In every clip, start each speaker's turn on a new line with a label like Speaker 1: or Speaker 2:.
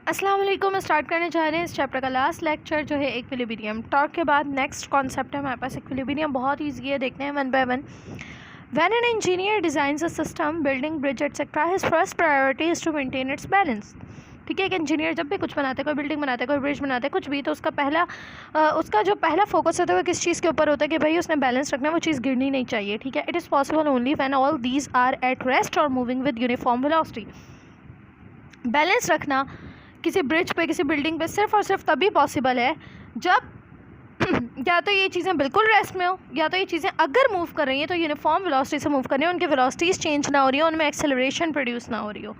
Speaker 1: अस्सलाम वालेकुम। स्टार्ट करने जा रहे हैं इस चैप्टर का लास्ट लेक्चर जो है इक्विलिब्रियम। टॉर्क के बाद नेक्स्ट कॉन्सेप्ट है हमारे पास इक्विलिब्रियम। बहुत ईजी है, देखते हैं one by one. When an engineer designs a system building bridge etcetera his first priority is to maintain its balance. ठीक है, एक इंजीनियर जब भी कुछ बनाता है, कोई बिल्डिंग बनाता है, कोई ब्रिज बनाता है, कुछ भी, तो उसका जो पहला फोकस होता है वो किस चीज़ के ऊपर होता है कि भाई उसने बैलेंस रखना है, वो चीज़ गिरनी नहीं चाहिए। ठीक है, it is possible only when all these are at rest और moving with uniform velocity. Balance रखना किसी ब्रिज पे, किसी बिल्डिंग पे सिर्फ और सिर्फ तभी पॉसिबल है जब या तो ये चीज़ें बिल्कुल रेस्ट में हो, या तो ये चीज़ें अगर मूव कर रही हैं तो यूनिफॉर्म वेलोसिटी से मूव कर रही हैं, उनकी वेलोसिटीज़ चेंज ना हो रही हो, उनमें एक्सेलरेशन प्रोड्यूस ना हो रही हो।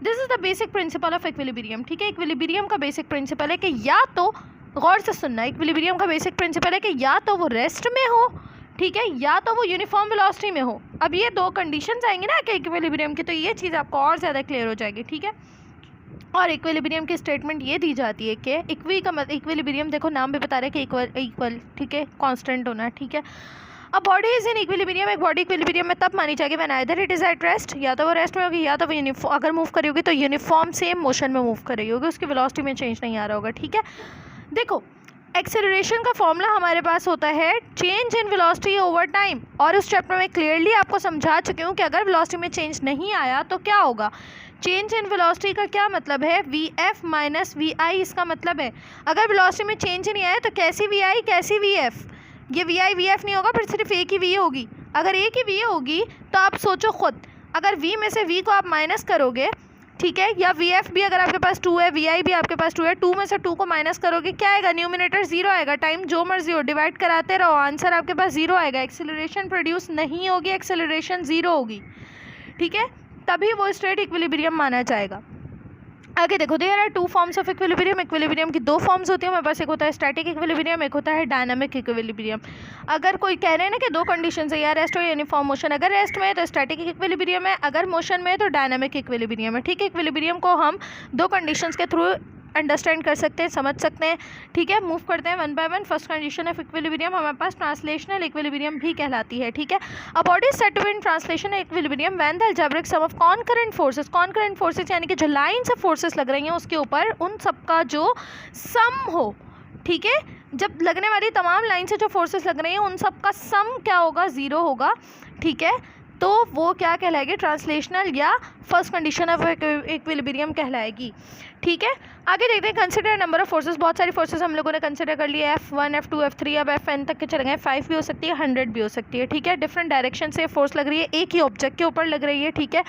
Speaker 1: This is the basic principle of equilibrium. ठीक है, इक्विलिब्रियम का बेसिक प्रिंसिपल है कि या तो, गौर से सुनना, इक्विलिब्रियम का बेसिक प्रिंसिपल है कि या तो वो रेस्ट में हो, ठीक है, या तो वो यूनिफॉर्म वेलोसिटी में हो। अब ये दो कंडीशंस आएंगी ना कि इक्विलिब्रियम की, तो ये चीज़ आपको और ज़्यादा क्लियर हो जाएगी। ठीक है, और इक्विलिब्रियम की स्टेटमेंट ये दी जाती है कि इक्विलिब्रियम, देखो नाम भी बता रहे हैं कि इक्वल, ठीक है, कांस्टेंट होना। ठीक है, अब बॉडी इज इन इक्विलिब्रियम, एक बॉडी इक्विलिब्रियम में तब मानी जाएगी when either it is at rest, या तो वो रेस्ट में होगी, या तो वो यूनिफॉर्म, अगर मूव करी होगी तो यूनिफॉर्म सेम मोशन में मूव कर रही होगी, उसकी वेलोसिटी में चेंज नहीं आ रहा होगा। ठीक है, देखो एक्सेलरेशन का फॉर्मूला हमारे पास होता है change in velocity over time, और उस चैप्टर में क्लियरली आपको समझा चुकी हूँ कि अगर वेलोसिटी में चेंज नहीं आया तो क्या होगा। चेंज इन वेलोसिटी का क्या मतलब है, Vf माइनस Vi। इसका मतलब है अगर वेलोसिटी में चेंज ही नहीं आया तो कैसी Vi कैसी Vf, ये Vi Vf नहीं होगा, फिर सिर्फ एक ही V होगी। अगर एक ही V होगी तो आप सोचो खुद, अगर V में से V को आप माइनस करोगे, ठीक है, या Vf भी अगर आपके पास 2 है, Vi भी आपके पास 2 है, 2 में से 2 को माइनस करोगे, क्या आएगा, न्यूमिनेटर 0 आएगा। टाइम जो मर्जी हो, डिवाइड कराते रहो, आंसर आपके पास 0 आएगा। एक्सेलरेशन प्रोड्यूस नहीं होगी, एक्सेलरेशन 0 होगी। ठीक है, तभी वो स्ट्रेट इक्विलिब्रियम माना जाएगा। आगे देखो, there are 2 forms of equilibrium. Equilibrium की 2 फॉर्म्स होती है हमारे पास, एक होता है स्टैटिक इक्विलिब्रियम, एक होता है डायनामिक इक्विलिब्रियम। अगर कोई कह रहे हैं ना कि 2 कंडीशन है, या रेस्ट हो या यूनिफॉर्म मोशन, अगर रेस्ट में है तो स्टैटिक इक्विलिब्रियम है, अगर मोशन में है तो डायनामिक इक्विलिब्रियम है। ठीक है, इक्विलिब्रियम को हम 2 कंडीशंस के थ्रू अंडरस्टैंड कर सकते हैं, समझ सकते हैं। ठीक है, मूव करते हैं one by one. First condition of equilibrium हमारे पास ट्रांसलेशनल इक्विलिब्रियम भी कहलाती है। ठीक है, a body is said to be in translational equilibrium when the algebraic sum of concurrent forces, concurrent forces यानी कि जो लाइन से फोर्सेस लग रही हैं उसके ऊपर, उन सबका जो सम हो। ठीक है, जब लगने वाली तमाम लाइन से जो फोर्सेस लग रही हैं उन सब का सम क्या होगा, 0 होगा। ठीक है, तो वो क्या कहलाएगी, ट्रांसलेशनल या फर्स्ट कंडीशन ऑफ इक्विलिब्रियम कहलाएगी। ठीक है, आगे देखते हैं कंसिडर नंबर ऑफ फोर्सेस। बहुत सारी फोर्सेस हम लोगों ने कंसिडर कर लिए, F1 F2 F3, अब Fn तक के चले गए। 5 भी हो सकती है, 100 भी हो सकती है। ठीक है, डिफरेंट डायरेक्शन से फोर्स लग रही है, एक ही ऑब्जेक्ट के ऊपर लग रही है। ठीक है,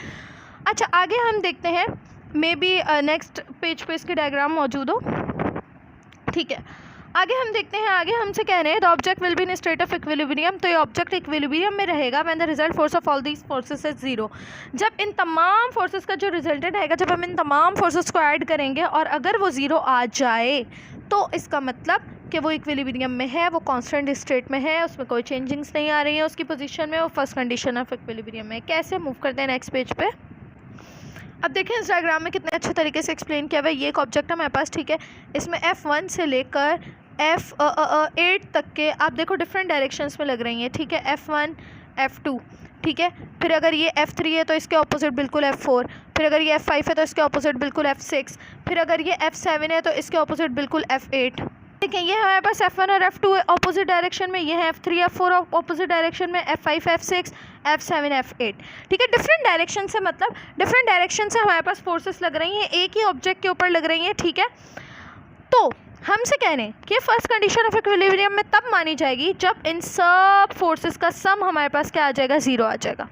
Speaker 1: अच्छा आगे हम देखते हैं, मे बी नेक्स्ट पेज पे इसकी डायग्राम मौजूद हो। ठीक है, आगे हम देखते हैं, आगे हमसे कह रहे हैं the object will be in state of equilibrium, तो ये ऑब्जेक्ट इक्विलिब्रियम में रहेगा when the result force of all these forces is 0। जब इन तमाम फोर्सेस का जो रिजल्टेंट आएगा, जब हम इन तमाम फोर्सेस को ऐड करेंगे और अगर वो 0 आ जाए तो इसका मतलब कि वो इक्विलिब्रियम में है, वो कांस्टेंट स्टेट में है, उसमें कोई चेंजिंग्स नहीं आ रही है उसकी पोजीशन में, वो फर्स्ट कंडीशन ऑफ इक्विलिब्रियम में। कैसे मूव करते हैं नेक्स्ट पेज पे। अब देखें इस डायग्राम में कितने अच्छे तरीके से एक्सप्लेन किया हुआ है। ये एक ऑब्जेक्ट है हमारे पास, ठीक है, इसमें F1 से लेकर F8 तक के आप देखो डिफरेंट डायरेक्शंस में लग रही हैं। ठीक है, F1 F2, ठीक है, फिर अगर ये F3 है तो इसके ऑपोजिट बिल्कुल F4, फिर अगर ये F5 है तो इसके ऑपोजिट बिल्कुल F6, फिर अगर ये F7 है तो इसके ऑपोजिट बिल्कुल F8। देखिए ये हमारे पास F1 और F2 ऑपोजिट डायरेक्शन में, ये है F3 F4 ऑपोजिट डायरेक्शन में, F5 F6 F7 F8। ठीक है, डिफरेंट डायरेक्शन से, मतलब डिफरेंट डायरेक्शन से हमारे पास फोर्सेस लग रही हैं, एक ही ऑब्जेक्ट के ऊपर लग रही हैं। ठीक है, तो हमसे कह रहे हैं कि फर्स्ट कंडीशन ऑफ इक्विलिब्रियम में तब मानी जाएगी जब इन सब फोर्सेस का सम हमारे पास क्या आ जाएगा, 0 आ जाएगा।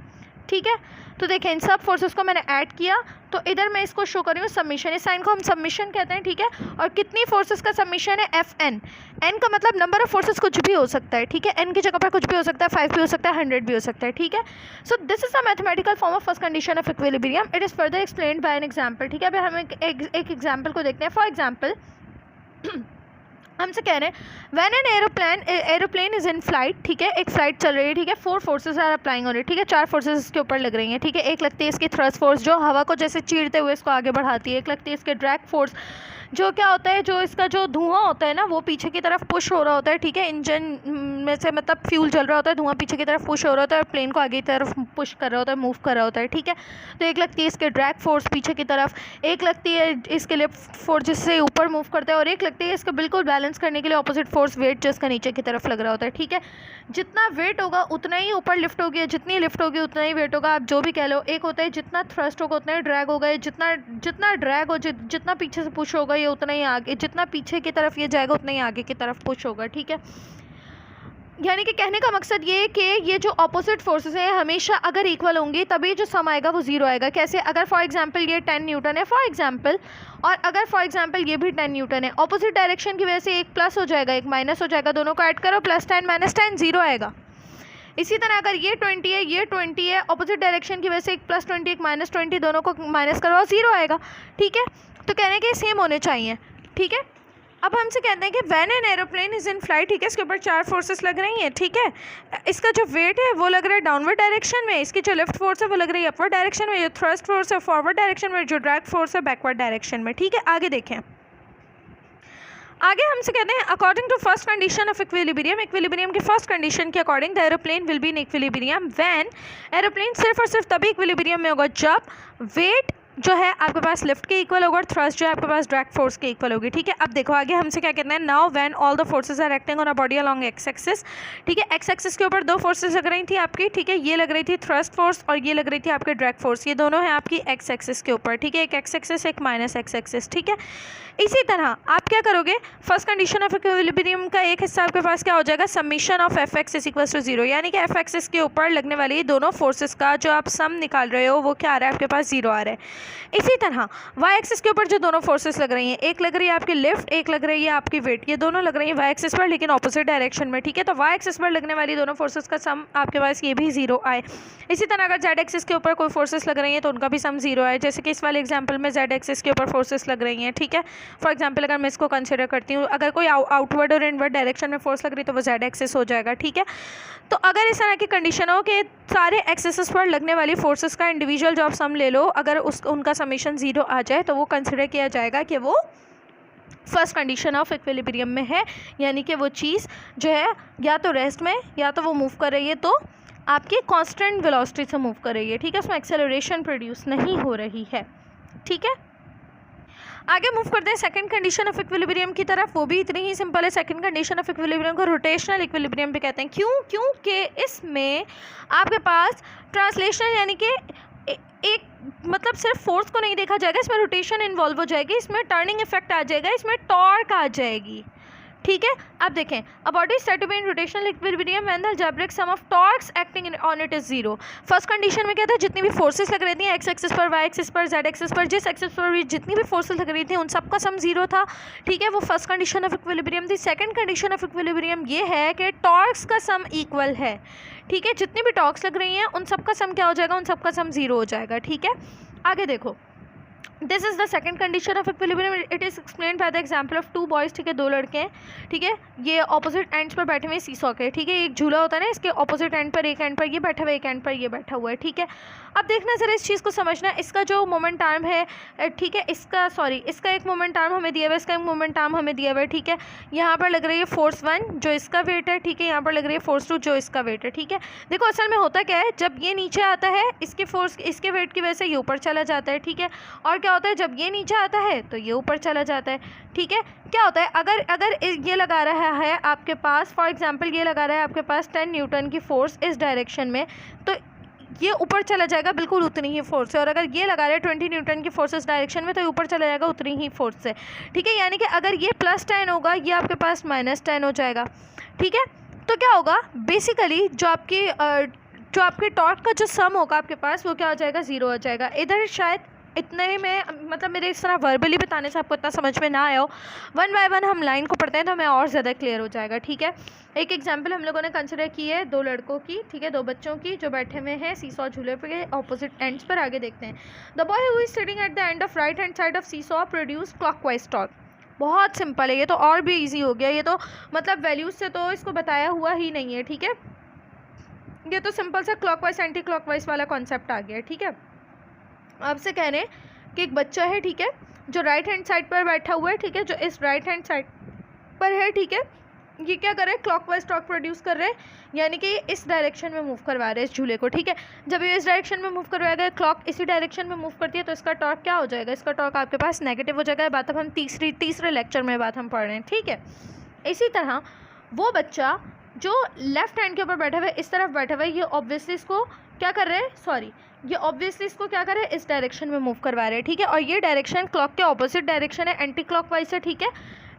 Speaker 1: ठीक है, तो देखें इन सब फोर्सेस को मैंने ऐड किया, तो इधर मैं इसको शो कर रही हूँ समीशन, इस साइन को हम समीशन कहते हैं। ठीक है, और कितनी फोर्सेस का समीशन है, Fn। n का मतलब नंबर ऑफ फोर्सेस कुछ भी हो सकता है। ठीक है, n की जगह पर कुछ भी हो सकता है, 5 भी हो सकता है, 100 भी हो सकता है। ठीक है, so this is a mathematical form of first condition of equilibrium. It is further explained bye an example. ठीक है, अभी हम एक एग्जाम्पल को देखते हैं। फॉर एग्जाम्पल हमसे कह रहे हैं when an aeroplane is in flight. ठीक है, एक फ्लाइट चल रही है। ठीक है, 4 forces are applying on it. ठीक है, 4 फोर्सेस इसके ऊपर लग रही हैं। ठीक है, एक लगती है इसकी थ्रस्ट फोर्स जो हवा को जैसे चीरते हुए इसको आगे बढ़ाती है, एक लगती है इसके ड्रैग फोर्स जो क्या होता है, जो इसका जो धुआं होता है ना वो पीछे की तरफ पुश हो रहा होता है। ठीक है, इंजन उनमें से मतलब फ्यूल जल रहा होता है, धुआं पीछे की तरफ पुश हो रहा होता है और प्लेन को आगे की तरफ पुश कर रहा होता है, मूव कर रहा होता है, ठीक है। तो एक लगती है इसके ड्रैग फोर्स पीछे की तरफ, एक लगती है इसके लिफ्ट फोर्स जिससे ऊपर मूव करता है, और एक लगती है इसका बिल्कुल बैलेंस करने के लिए ऑपोजिट फोर्स वेट जो इसका नीचे की तरफ लग रहा होता है, ठीक है। जितना वेट होगा उतना ही ऊपर लिफ्ट होगी, जितनी लिफ्ट होगी उतना ही वेट होगा, आप जो भी कह लो। एक होता है जितना थ्रस्ट होगा उतना ही ड्रैग होगा, जितना जितना ड्रैग हो, जितना पीछे से पुश होगा ये उतना ही आगे, जितना पीछे की तरफ ये जाएगा उतना ही आगे की तरफ पुश होगा, ठीक है। यानी कि कहने का मकसद ये है कि ये जो ऑपोजिट फोर्सेस हैं हमेशा अगर इक्वल होंगी तभी जो सम आएगा वो ज़ीरो आएगा। कैसे? अगर फॉर एग्जांपल ये 10 न्यूटन है फॉर एग्जांपल, और अगर फॉर एग्जांपल ये भी 10 न्यूटन है, ऑपोजिट डायरेक्शन की वजह से एक प्लस हो जाएगा एक माइनस हो जाएगा, दोनों को ऐड करो +10 -10 ज़ीरो आएगा। इसी तरह अगर ये 20 है ये 20 है, ऑपोजिट डायरेक्शन की वजह से एक +20 एक -20, दोनों को माइनस करो ज़ीरो आएगा, ठीक है। तो कहने के सेम होने चाहिए, ठीक है। अब हमसे कहते हैं कि when an aeroplane is in flight, ठीक है, इसके ऊपर 4 फोर्सेस लग रही हैं, ठीक है। इसका जो वेट है वो लग रहा है डाउनवर्ड डायरेक्शन में, इसकी जो लेफ्ट फोर्स है वो लग रही है अपवर्ड डायरेक्शन में, जो थ्रस्ट फोर्स है फॉरवर्ड डायरेक्शन में, जो ड्रैग फोर्स है बैकवर्ड डायरेक्शन में, ठीक है। आगे देखें, आगे हमसे कहते हैं according to first condition of equilibrium, equilibrium की फर्स्ट कंडीशन के according the aeroplane will be in equilibrium when, aeroplane सिर्फ और सिर्फ तभी इक्विलिब्रियम में होगा जब वेट जो है आपके पास लिफ्ट के इक्वल होगा और थ्रस्ट जो है आपके पास ड्रैग फोर्स के इक्वल होगी, ठीक है। अब देखो आगे हमसे क्या कहते हैं, now when all the forces are acting on a body along X axis, ठीक है। एक्स एक्सिस के ऊपर 2 फोर्सेस लग रही थी आपकी, ठीक है, ये लग रही थी थ्रस्ट फोर्स और ये लग रही थी आपके ड्रैग फोर्स, ये दोनों हैं आपकी एक्स एक्सिस के ऊपर, ठीक है, एक एक्स एक्सिस एक माइनस एक्स एक्सिस, ठीक है। इसी तरह आप क्या करोगे, फर्स्ट कंडीशन ऑफ इक्विलिब्रियम का एक हिस्सा आपके पास क्या हो जाएगा, summation of F X is equal to 0, यानी कि एफ एक्सिस के ऊपर लगने वाली दोनों फोर्सेस का जो आप सम निकाल रहे हो वो क्या आ रहा है आपके पास 0 आ रहा है। इसी तरह वाई एक्सिस के ऊपर जो दोनों फोर्सेस लग रही हैं, एक लग रही है आपकी लिफ्ट एक लग रही है आपकी वेट, ये दोनों लग रही है वाई एक्सिस पर लेकिन ऑपोजिट डायरेक्शन में, ठीक है। तो वाई एक्सिस पर लगने वाली दोनों फोर्सेस का सम आपके पास ये भी 0 आए। इसी तरह अगर जेड एक्सिस के ऊपर कोई फोर्सेस लग रही हैं तो उनका भी सम 0 आए, जैसे कि इस वाले एग्जाम्पल में जेड एक्सिस के ऊपर फोर्सेस लग रही हैं, ठीक है। फॉर एग्जाम्पल अगर मैं इसको कंसिडर करती हूँ, अगर कोई आउटवर्ड और इनवर्ड डायरेक्शन में फोर्स लग रही है तो वो जेड एक्सिस हो जाएगा, ठीक है। तो अगर इस तरह की कंडीशन हो कि सारे एक्सिस पर लगने वाली फोर्सेस का इंडिविजुअल जो आप सम ले लो, अगर उनका समीशन 0 आ जाए तो वो कंसिडर किया जाएगा कि वो फर्स्ट कंडीशन ऑफ इक्विलिब्रियम में है, यानी कि वो चीज़ जो है या तो रेस्ट में या तो वो मूव कर रही है तो आपकी कांस्टेंट वेलोसिटी से मूव कर रही है, ठीक है, उसमें एक्सेलरेशन प्रोड्यूस नहीं हो रही है, ठीक है। आगे मूव करते हैं सेकंड कंडीशन ऑफ इक्विलिब्रियम की तरफ, वो भी इतनी ही सिंपल है। सेकंड कंडीशन ऑफ इक्विलिब्रियम को रोटेशनल इक्विलिब्रियम भी कहते हैं। क्योंकि इसमें आपके पास ट्रांसलेशनल यानी कि एक मतलब सिर्फ फोर्स को नहीं देखा जाएगा, इसमें रोटेशन इन्वॉल्व हो जाएगी, इसमें टर्निंग इफेक्ट आ जाएगा, इसमें टॉर्क आ जाएगी, ठीक है। अब देखें, a body is said to be in rotational equilibrium when the algebraic sum of torques acting on it is 0। First condition में क्या था, जितनी भी फोर्सेस लग रही थी एक्स एक्सिस पर वाई एक्सिस पर जेड एक्सिस पर, जिस एक्सिस पर भी जितनी भी फोर्सेस लग रही थी उन सबका सम 0 था, ठीक है। वो फर्स्ट कंडीशन ऑफ इक्विलिब्रियम थी। सेकंड कंडीशन ऑफ इक्विलिब्रियम ये है कि टॉर्क्स का सम इक्वल है, ठीक है। जितनी भी टॉर्क्स लग रही हैं उन सबका सम क्या हो जाएगा, उन सबका सम 0 हो जाएगा, ठीक है। आगे देखो, this is the second condition of equilibrium, it is explain by the example of 2 boys, ठीक है, 2 लड़के हैं, ठीक है, ये ऑपोजिट एंड्स पर बैठे हुए सीसॉ के, ठीक है। एक झूला होता है ना, इसके ऑपोजिट एंड पर एक एंड पर ये बैठा हुआ है, एक एंड पर ये बैठा हुआ है, ठीक है। अब देखना ज़रा इस चीज़ को समझना, इसका जो मोमेंट आर्म है, ठीक है, इसका एक मोमेंट आर्म हमें दिया हुआ है, इसका एक मोमेंट आर्म हमें दिया हुआ है, ठीक है। यहाँ पर लग रही है फोर्स 1 जो इसका वेट है, ठीक है, यहाँ पर लग रही है फोर्स 2 जो इसका वेट है, ठीक है। देखो असल में होता क्या है, जब ये नीचे आता है इसके फोर्स इसके वेट की वजह से ये ऊपर चला जाता है, ठीक है। और क्या होता है, जब ये नीचे आता है तो ये ऊपर चला जाता है, ठीक है। क्या होता है, अगर ये लगा रहा है आपके पास, फॉर एग्जांपल ये लगा रहा है आपके पास 10 न्यूटन की फोर्स इस डायरेक्शन में, तो ये ऊपर चला जाएगा बिल्कुल उतनी ही फोर्स से, और अगर ये लगा रहे हैं 20 न्यूटन की फोर्स इस डायरेक्शन में तो ये ऊपर चला जाएगा उतनी ही फोर्स से, ठीक है। यानी कि अगर ये +10 होगा ये आपके पास -10 हो जाएगा, ठीक है। तो क्या होगा, बेसिकली जो आपके टॉर्क का जो सम होगा आपके पास वो क्या हो जाएगा, 0 हो जाएगा। इधर शायद इतने ही में मतलब मेरे इस तरह वर्बली बताने से आपको इतना समझ में ना आया हो, 1 बाय 1 हम लाइन को पढ़ते हैं तो हमें और ज़्यादा क्लियर हो जाएगा, ठीक है। एक एग्जांपल हम लोगों ने कंसिडर की है 2 लड़कों की, ठीक है, 2 बच्चों की जो बैठे हुए हैं सीसॉ झूले पे ऑपोजिट एंड्स पर। आगे देखते हैं, the boy who is sitting at the end of right hand side of seesaw produce clockwise torque. बहुत सिंपल है ये तो, और भी ईजी हो गया ये तो, मतलब वैल्यूज से तो इसको बताया हुआ ही नहीं है, ठीक है। ये तो सिंपल सा क्लॉकवाइज एंटी क्लॉकवाइज वाला कॉन्सेप्ट आ गया, ठीक है। आपसे कह रहे हैं कि एक बच्चा है, ठीक है, जो राइट हैंड साइड पर बैठा हुआ है, ठीक है, जो इस राइट हैंड साइड पर है, ठीक है, ये क्या कर रहे हैं, क्लॉकवाइज टॉर्क प्रोड्यूस कर रहे हैं, यानी कि इस डायरेक्शन में मूव करवा रहे हैं इस झूले को, ठीक है। जब ये इस डायरेक्शन में मूव करवाएगा, क्लॉक इसी डायरेक्शन में मूव करती है, तो इसका टॉर्क क्या हो जाएगा, इसका टॉर्क आपके पास नेगेटिव हो जाएगा। ये बात अब हम तीसरे लेक्चर में बात हम पढ़ रहे हैं, ठीक है। इसी तरह वो बच्चा जो लेफ्ट हैंड के ऊपर बैठा हुआ है, इस तरफ बैठा हुआ है, ये ऑब्वियसली इसको क्या कर रहे हैं, ये ऑब्वियसली इसको क्या कर रहे हैं, इस डायरेक्शन में मूव करवा रहे हैं, ठीक है। और ये डायरेक्शन क्लॉक के ऑपोजिट डायरेक्शन है, एंटी क्लॉकवाइज है, ठीक है।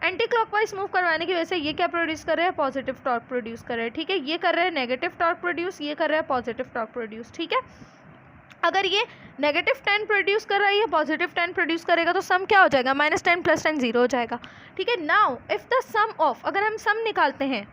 Speaker 1: एंटी क्लॉकवाइज मूव करवाने की वजह से ये क्या प्रोड्यूस कर रहे हैं, पॉजिटिव टॉर्क प्रोड्यूस कर रहे हैं, ठीक है। ये कर रहे हैं नेगेटिव टॉर्क प्रोड्यूस, ये कर रहे हैं पॉजिटिव टॉर्क प्रोड्यूस, ठीक है। अगर ये नेगेटिव 10 प्रोड्यूस कर रहा है, ये पॉजिटिव 10 प्रोड्यूस करेगा, तो सम क्या हो जाएगा, -10 + 10 0 हो जाएगा, ठीक है। Now if the sum of, अगर हम सम निकालते हैं,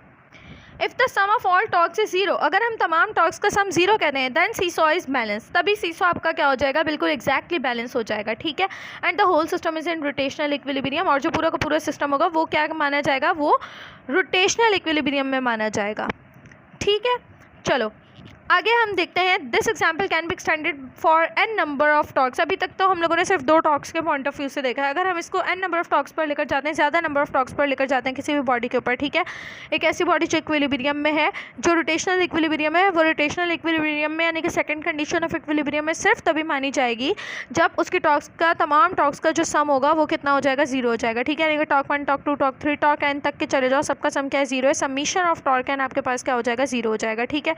Speaker 1: if the sum of all torques is 0, अगर हम तमाम टॉर्क्स का सम 0 कहते हैं, देन सीसॉ इज बैलेंस, तभी सीसॉ आपका क्या हो जाएगा, बिल्कुल एग्जैक्टली बैलेंस हो जाएगा, ठीक है। And the whole system is in rotational equilibrium, और जो पूरा का पूरा सिस्टम होगा वो क्या माना जाएगा, वो रोटेशनल इक्विलिब्रियम में माना जाएगा, ठीक है। चलो आगे हम देखते हैं, this example can be extended for n number of torques. अभी तक तो हम लोगों ने सिर्फ 2 टॉर्क्स के पॉइंट ऑफ व्यू से देखा है, अगर हम इसको n नंबर ऑफ टॉर्क्स पर लेकर जाते हैं, ज़्यादा नंबर ऑफ टॉर्क्स पर लेकर जाते हैं किसी भी बॉडी के ऊपर, ठीक है। एक ऐसी बॉडी जो इक्विलिब्रियम में है, जो रोटेशनल इक्विलिब्रियम है, वो रोटेशनल इक्विलिब्रियम में यानी कि सेकंड कंडीशन ऑफ इक्विलिब्रियम में सिर्फ तभी मानी जाएगी जब उसकी टॉर्क्स का, तमाम टॉर्क्स का जो सम होगा वो कितना हो जाएगा, 0 हो जाएगा, ठीक है। यानी कि torque 1, torque 2, torque 3, torque n तक के चले जाओ, सबका सम क्या है, 0 है। समीशन ऑफ टॉर्क n आपके पास क्या हो जाएगा, 0 हो जाएगा, ठीक है।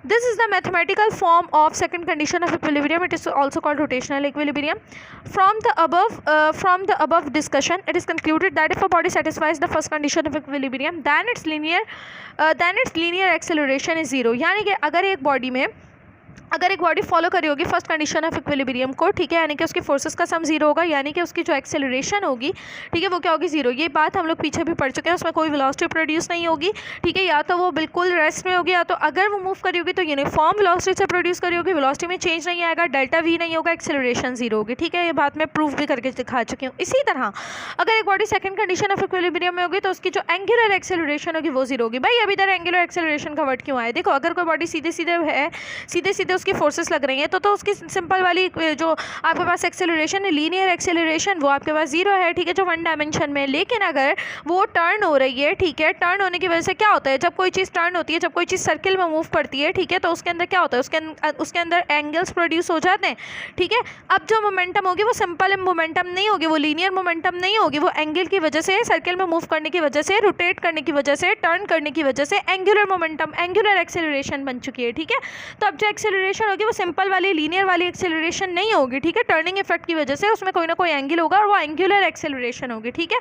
Speaker 1: This is the mathematical form of second condition of equilibrium. It is also called rotational equilibrium. From the above discussion, it is concluded that if a body satisfies the first condition of equilibrium, then its linear acceleration is 0. यानी कि अगर एक body follow करी होगी first condition of equilibrium को, ठीक है, यानी कि उसकी फोर्सेस का सम 0 होगा, यानी कि उसकी जो एक्सेलरेशन होगी, ठीक है, वो क्या होगी, 0। ये बात हम लोग पीछे भी पढ़ चुके हैं, उसमें कोई वेलोसिटी प्रोड्यूस नहीं होगी, ठीक है। या तो वो बिल्कुल रेस्ट में होगी, या तो अगर वो मूव करी होगी तो यूनिफॉर्म वेलोसिटी से प्रोड्यूस करी होगी, वेलोसिटी में चेंज नहीं आएगा, डेल्टा वी नहीं होगा, एक्सेलरेशन 0 होगी, ठीक है। ये बात मैं प्रूफ भी करके दिखा चुकी हूँ। इसी तरह अगर एक body second condition of equilibrium में होगी तो उसकी जो एंगुलर एक्सेलरेशन होगी वो 0 होगी। भाई अभी इधर एंगुलर एक्सेलरेशन का वर्ड क्यों आया, देखो अगर कोई बॉडी सीधे सीधे उसकी फोर्सेस लग रही हैं तो उसकी सिंपल वाली जो आपके पास एक्सेलरेशन है, लीनियर एक्सेलरेशन, वो आपके पास 0 है, ठीक है, जो 1 डायमेंशन में। लेकिन अगर वो टर्न हो रही है, ठीक है, टर्न होने की वजह से क्या होता है, जब कोई चीज़ टर्न होती है, जब कोई चीज़ सर्किल में मूव करती है, ठीक है, तो उसके अंदर क्या होता है, उसके अंदर एंगल्स प्रोड्यूस हो जाते हैं, ठीक है। अब जो मोमेंटम होगी वो सिंपल मोमेंटम नहीं होगी, वो लीनियर मोमेंटम नहीं होगी, वो एंगल की वजह से, सर्किल में मूव करने की वजह से, रोटेट करने की वजह से, टर्न करने की वजह से एंगुलर मोमेंटम, एंगुलर एक्सेलरेशन बन चुकी है, ठीक है। तो अब जो एक्सेलरेशन होगी वो सिंपल वाली लीनियर वाली एक्सेलरेशन नहीं होगी, ठीक है, टर्निंग इफेक्ट की वजह से उसमें कोई ना कोई एंगल होगा और वो एंगुलर एक्सेलरेशन होगी, ठीक है।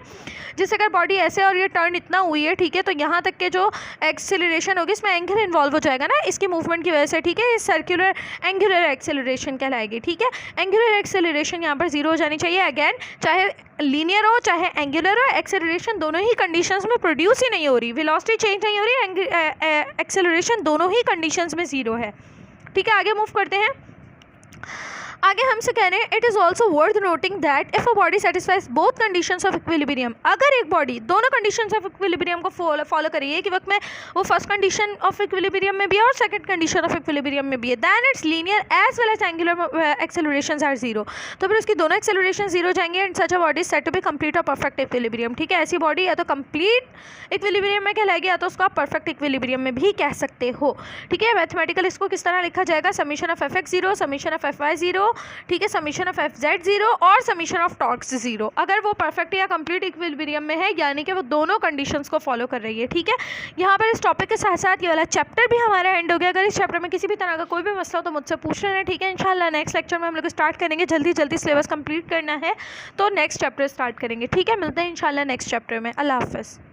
Speaker 1: जिससे अगर बॉडी ऐसे और ये टर्न इतना हुई है, ठीक है, तो यहाँ तक के जो एक्सेलरेशन होगी इसमें एंगल इन्वॉल्व हो जाएगा ना इसकी मूवमेंट की वजह से, ठीक है, ये सर्कुलर एंगुलर एक्सेलरेशन कहलाएगी, ठीक है। एंगुलर एक्सेलरेशन यहाँ पर 0 हो जानी चाहिए। अगेन चाहे लीनियर हो चाहे एंगुलर हो, एक्सेलरेशन दोनों ही कंडीशंस में प्रोड्यूस ही नहीं हो रही, वेलोसिटी चेंज नहीं हो रही, एक्सेलरेशन दोनों ही कंडीशंस में 0 है, ठीक है। आगे मूव करते हैं। आगे हमसे कह रहे हैं, it is also worth noting that if a body satisfies both conditions of equilibrium, अगर एक बॉडी दोनों कंडीशंस ऑफ इक्विलिब्रियम को फॉलो करिए कि वक्त में वो फर्स्ट कंडीशन ऑफ इक्विलिब्रियम में भी है और सेकंड कंडीशन ऑफ इक्विलिब्रियम में भी है, then it's linear as well as angular accelerations are 0। तो फिर उसकी दोनों एक्सेलरेशन 0 हो जाएंगे and such a body said to be complete और परफेक्ट इक्विलिब्रियम, ठीक है। ऐसी बॉडी या तो कंप्लीट इक्विलिब्रियम में कहलाएगी या तो उसको आप परफेक्ट इक्विलिब्रियम में भी कह सकते हो, ठीक है। मैथमेटिकल इसको किस तरह लिखा जाएगा, summation of fx 0, summation of fy 0, ठीक है, समीशन ऑफ fz 0 और समीशन ऑफ टॉर्क्स 0। अगर वो परफेक्ट या कंप्लीट इक्विलिब्रियम में है यानी कि वो दोनों कंडीशंस को फॉलो कर रही है, ठीक है। यहाँ पर इस टॉपिक के साथ साथ ये वाला चैप्टर भी हमारा एंड हो गया। अगर इस चैप्टर में किसी भी तरह का कोई भी मसला हो तो मुझसे पूछ लेना, ठीक है। इंशाल्लाह नेक्स्ट लेक्चर में हम लोग स्टार्ट करेंगे, जल्दी सिलेबस कंप्लीट करना है तो नेक्स्ट चैप्टर स्टार्ट करेंगे, ठीक है। मिलते हैं इंशाल्लाह नेक्स्ट चैप्टर में। अल्लाह हाफ़िज़।